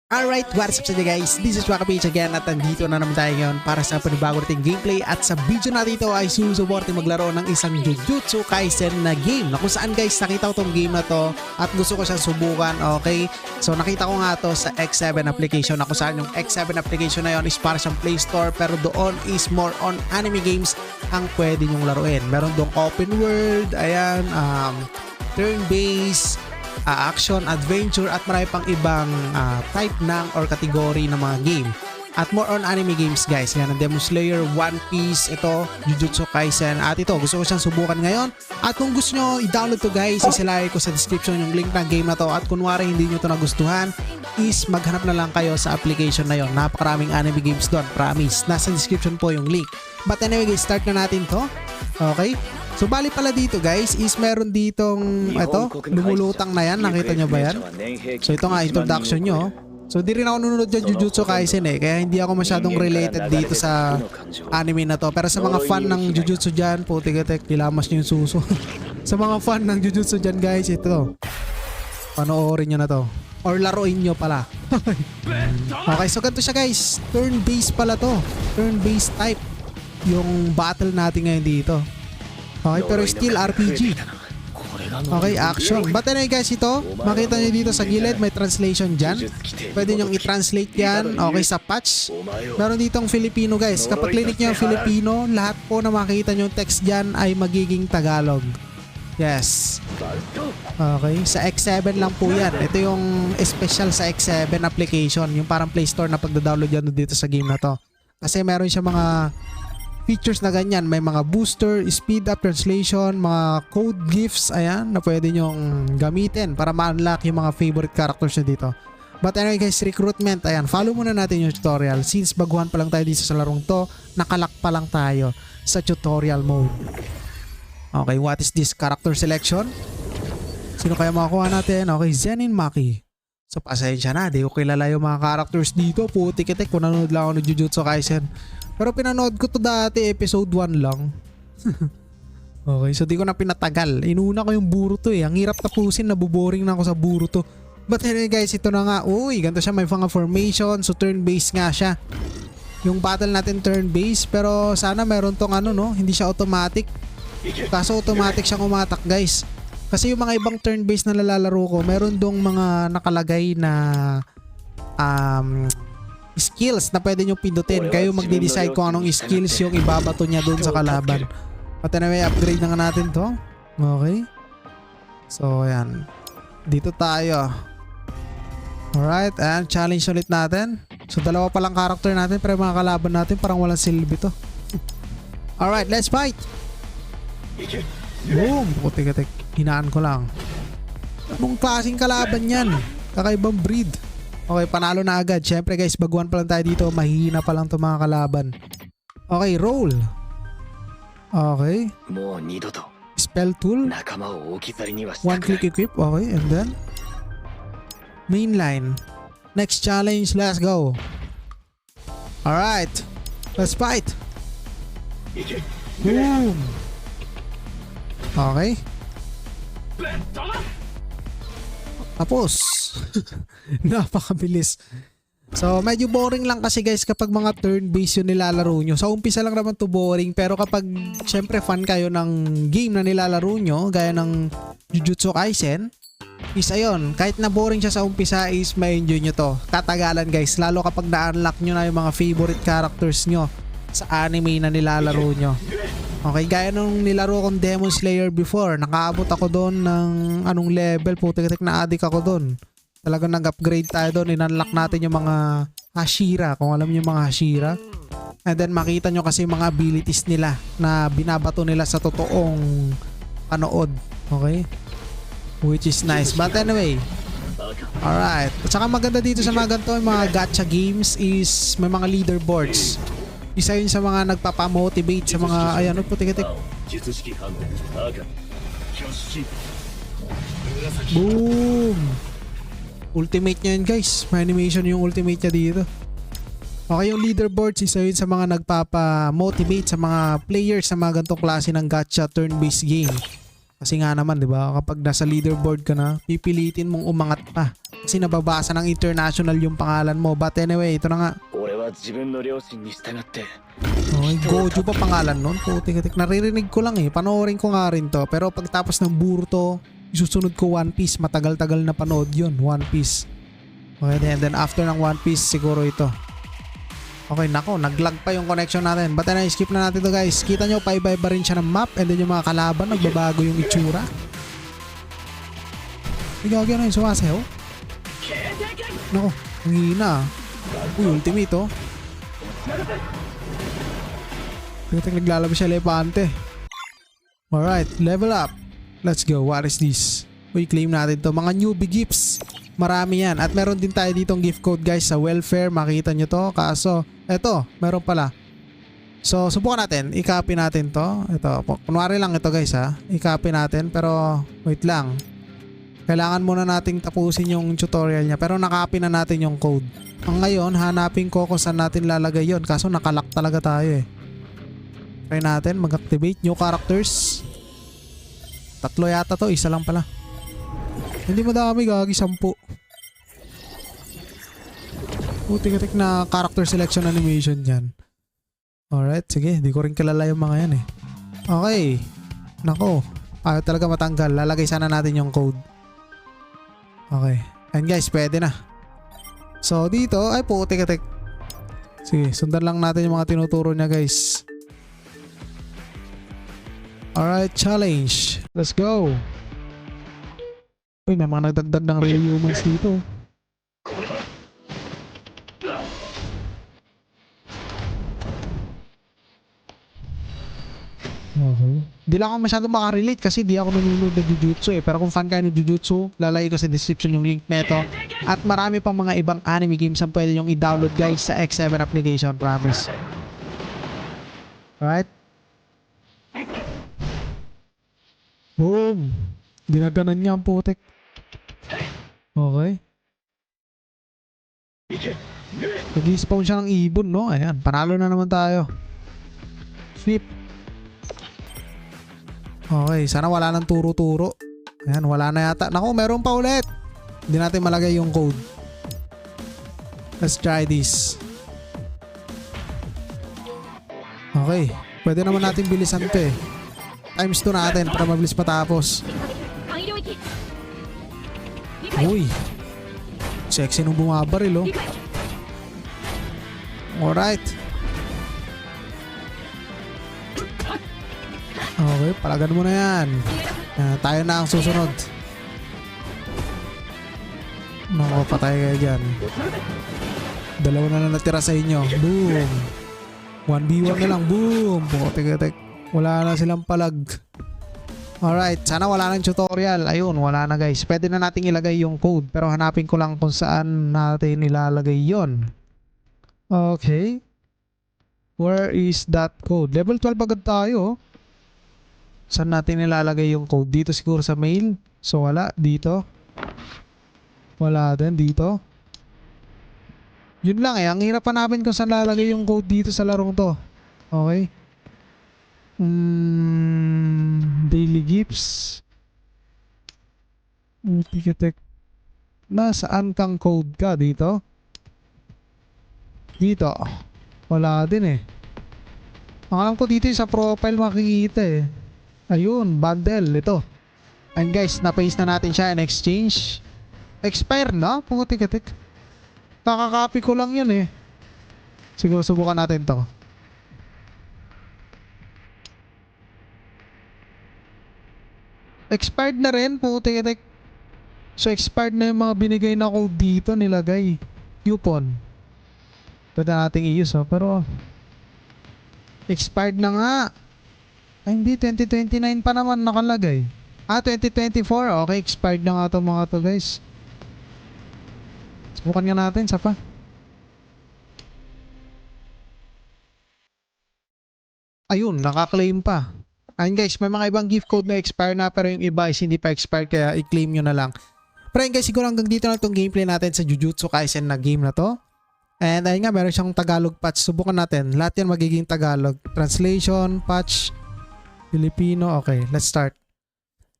Alright, what's up sa inyo guys? This is Wakapage again at nandito na naman tayo ngayon para sa panibago nating gameplay at sa video natin ito ay susuporte maglaro ng isang Jujutsu Kaisen na game na kung saan guys nakita ko tong game na to at gusto ko siyang subukan, okay? So nakita ko nga to sa X7 application na kung saan yung X7 application na yon is para siyang Play Store pero doon is more on anime games ang pwede nyong laruin. Meron doon open world, ayan, turn-based, action, adventure at marami pang ibang type ng or category ng mga game. At more on anime games guys. Yan ang Demon Slayer, One Piece, ito, Jujutsu Kaisen. At ito, gusto ko siyang subukan ngayon. At kung gusto nyo i-download to guys, isilagay ko sa description yung link ng game na to. At kunwari hindi nyo to nagustuhan, is maghanap na lang kayo sa application na yon. Napakaraming anime games doon, promise. Nasa description po yung link. But anyway guys, start na natin to. Okay? So bali pala dito guys is meron ditong ito, lumulutang na yan, nakita nyo ba yan? So ito nga introduction nyo. So di rin ako nunod dyan Jujutsu Kaisen kaya hindi ako masyadong related dito sa anime na to. Pero sa mga fan ng Jujutsu dyan, putik-tik, kilamas nyo yung suso. Sa mga fan ng Jujutsu dyan guys, ito, panoorin nyo na to. Or laruin nyo pala. Okay, so ganito siya guys, turn-based pala to, turn-based type yung battle natin ngayon dito. Okay, pero still RPG. Okay, action. But anyway guys, ito, makita nyo dito sa gilid, may translation dyan. Pwede nyong i-translate yan. Okay, sa patch. Meron ditong Filipino guys. Kapag clinic nyo yung Filipino, lahat po na makita nyo yung text dyan ay magiging Tagalog. Yes. Okay, sa X7 lang po yan. Ito yung special sa X7 application. Yung parang Play Store na pagda-download yan dito sa game na to. Kasi meron siya mga features na ganyan, may mga booster, speed up translation, mga code gifts, ayan, na pwede nyong gamitin para ma-unlock yung mga favorite characters na dito. But anyway guys, recruitment, ayan, follow muna natin yung tutorial since baguhan pa lang tayo dito sa larong to, nakalak pa lang tayo sa tutorial mode. Okay, what is this character selection? Sino kaya makakuha natin? Okay, Zenin Maki. So pasensya na, di ko kilala yung mga characters dito, putik-itik, kung nanonood lang ako ng Jujutsu Kaisen. Pero pinanood ko to dati, episode 1 lang. Okay, so di ko na pinatagal. Inuna ko yung Boruto Ang hirap tapusin, nabuboring na ako sa Boruto. But anyway guys, ito na nga. Uy, ganito siya, may mga formation. So turn-based nga siya. Yung battle natin turn-based. Pero sana meron tong ano no, hindi siya automatic. Kaso automatic siyang umatak guys. Kasi yung mga ibang turn-based na nalalaro ko, meron dong mga nakalagay na skills na pwede nyo pindutin. Kayo magde-decide kung anong skills yung ibabato niya doon sa kalaban. At anyway, upgrade na nga natin to. Okay. So, ayan. Dito tayo. Alright, and challenge ulit natin. So, dalawa palang character natin pero mga kalaban natin parang walang silbi to. Alright, let's fight! Boom! Putik-tik. Hinaan ko lang. Anong klaseng kalaban yan? Kakaibang breed. Okay, panalo na agad. Syempre guys, baguhan pa lang tayo dito. Mahihina pa lang itong mga kalaban. Okay, roll. Okay. Spell tool. One click equip. Okay, and then mainline. Next challenge, let's go. Alright. Let's fight. Boom. Okay. Tapos. Napakabilis. So medyo boring lang kasi guys kapag mga turn-based yung nilalaro nyo. Sa umpisa lang naman to boring, pero kapag syempre fan kayo ng game na nilalaro nyo gaya ng Jujutsu Kaisen, is ayun, kahit na boring siya sa umpisa is may enjoy nyo to. Katagalan guys, lalo kapag na-unlock nyo na yung mga favorite characters nyo sa anime na nilalaro nyo. Okay, gaya nung nilaro kong Demon Slayer before, nakaabot ako doon ng anong level, putik-tik na addict ako doon. Talagang nag-upgrade tayo doon, in-unlock natin yung mga Hashira, kung alam niyo yung mga Hashira. And then makita nyo kasi mga abilities nila na binabato nila sa totoong panood. Okay? Which is nice. But anyway, alright. At saka maganda dito sa mga ganito, yung mga gacha games is may mga leaderboards. Isa yun sa mga nagpapamotivate sa mga, ayan, putik-tik. Boom! Ultimate niya yun guys. May animation yung ultimate niya dito. Okay, yung leaderboards isa yun sa mga nagpapa-motivate sa mga players sa mga ganitong klase ng gacha turn-based game. Kasi nga naman, 'di ba? Kapag nasa leaderboard ka na, pipilitin mong umangat pa kasi nababasa ng international yung pangalan mo. But anyway, ito na nga. 俺は自分の良心に従って Okay, Gojo pa pangalan nun? Putik-tik. Naririnig ko lang eh. Panoorin ko nga rin to. Pero pagtapos ng Boruto, isusunod ko One Piece. Matagal-tagal na panood yun. One Piece. Okay, and then after ng One Piece, siguro ito. Okay, nako. Naglag pa yung connection natin. But anyway, skip na natin to guys. Kita nyo, paiba-iba rin siya ng map. And then yung mga kalaban, nagbabago yung itsura. Igagyan na yung sumasayaw. Nako, ang hina. Uy, ultimate oh. Tingnan naglalabas siya elepante. Alright, level up. Let's go. What is this? Uy, claim natin to. Mga newbie gifts. Marami yan. At meron din tayo ditong gift code guys sa welfare. Makita nyo to. Kaso, eto, meron pala. So, subukan natin. I-copy natin to. Ito, kunwari lang ito guys ha. I-copy natin. Pero, wait lang. Kailangan muna nating tapusin yung tutorial niya. Pero nakopy na natin yung code. Ang ngayon, hanapin ko kung saan natin lalagay yon. Kaso nakalock talaga tayo eh. Try natin mag-activate new characters. 3 yata to, isa lang pala. Hindi madami, gagi 10. Putik-tik na character selection animation yan. Alright, sige, di ko rin kilala yung mga yan eh. Okay. Nako, ayaw talaga matanggal. Lalagay sana natin yung code. Okay, and guys, pwede na. So dito, ay putik-tik. Sige, sundan lang natin yung mga tinuturo niya guys. Alright, challenge. Let's go. Uy, may mga nagdagdag ng real humans dito. Okay. Di lang ako masyadong makarelate kasi di ako nanonood ng Jujutsu eh. Pero kung fan kayo ng Jujutsu, lalagay ko sa description yung link neto. At marami pang mga ibang anime games ang pwede yung i-download guys sa X7 application, promise. Alright. Boom! Ginaganan niya ang putik. Okay. Nag-i-spawn siya ng ibon, no? Ayan, panalo na naman tayo. Flip. Okay, sana wala nang turo-turo. Ayan, wala na yata. Naku, meron pa ulit. Hindi natin malagay yung code. Let's try this. Okay, pwede naman natin bilisan ito eh. Times 2 natin para mabilis matapos. Uy, sexy nung bumabaril oh. Alright. Okay, palagan mo na yan. Tayo na ang susunod. Naku, patay kayo dyan. Dalawa na lang natira sa inyo. Boom. 1v1 na lang. Boom. Putik-tik. Wala na silang palag. Alright, sana wala nang tutorial. Ayun, wala na guys. Pwede na nating ilagay yung code. Pero hanapin ko lang kung saan natin ilalagay yon. Okay. Where is that code? Level 12 agad tayo. Saan natin ilalagay yung code? Dito siguro sa mail. So wala. Dito. Wala din. Dito. Yun lang eh. Ang hirap hanapin kung saan lalagay yung code dito sa larong to. Okay. Daily gifts. Tikitek. Nasaan kang code ka? Dito? Dito. Wala din eh. Ang alam ko dito sa profile makikita eh. Ayun, bundle. Ito. And guys, na-paste na natin siya in exchange. Expire na? Putik-tik. Nakakopy ko lang yan eh. Siguro subukan natin to. Expired na rin, putik-tik. So expired na yung mga binigay na code dito nilagay. Coupon. Pwede nating i-use oh. Pero expired na nga. Ay hindi, 2029 pa naman nakalagay. 2024. Okay, expired na nga itong mga to guys. Subukan nga natin, sa pa. Ayun, nakaklaim pa. Ayun guys, may mga ibang gift code na expire na pero yung iba is hindi pa expired kaya i-claim nyo na lang. Pero ayun guys, siguro hanggang dito na itong gameplay natin sa Jujutsu Kaisen na game na to. And ayun nga, meron siyang Tagalog patch. Subukan natin. Lahat yan magiging Tagalog. Translation, patch, Filipino. Okay, let's start.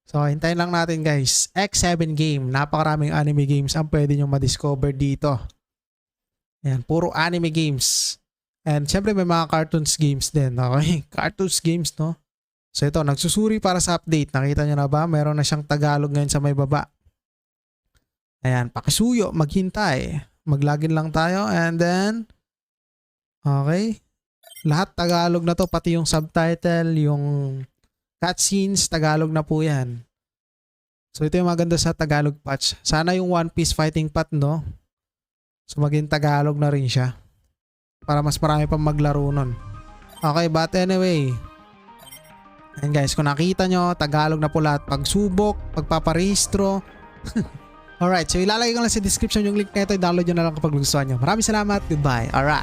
So, hintayin lang natin guys. X7 game. Napakaraming anime games ang pwede nyo ma-discover dito. Ayan, puro anime games. And syempre may mga cartoons games din. Okay? Cartoons games, no? So ito, nagsusuri para sa update. Nakita nyo na ba? Meron na siyang Tagalog ngayon sa may baba. Ayan, pakisuyo, maghintay. Maglagin lang tayo and then okay. Lahat Tagalog na to, pati yung subtitle, yung cutscenes, Tagalog na po yan. So ito yung maganda sa Tagalog patch. Sana yung One Piece Fighting Path, no? So maging Tagalog na rin siya. Para mas marami pang maglaro nun. Okay, but anyway. And guys, kung nakita nyo, Tagalog na po lahat. Pagsubok, pagpaparehistro. Alright, so ilalagay ko lang sa description yung link na ito. I-download nyo na lang kapag gusto nyo. Maraming salamat. Goodbye. Alright.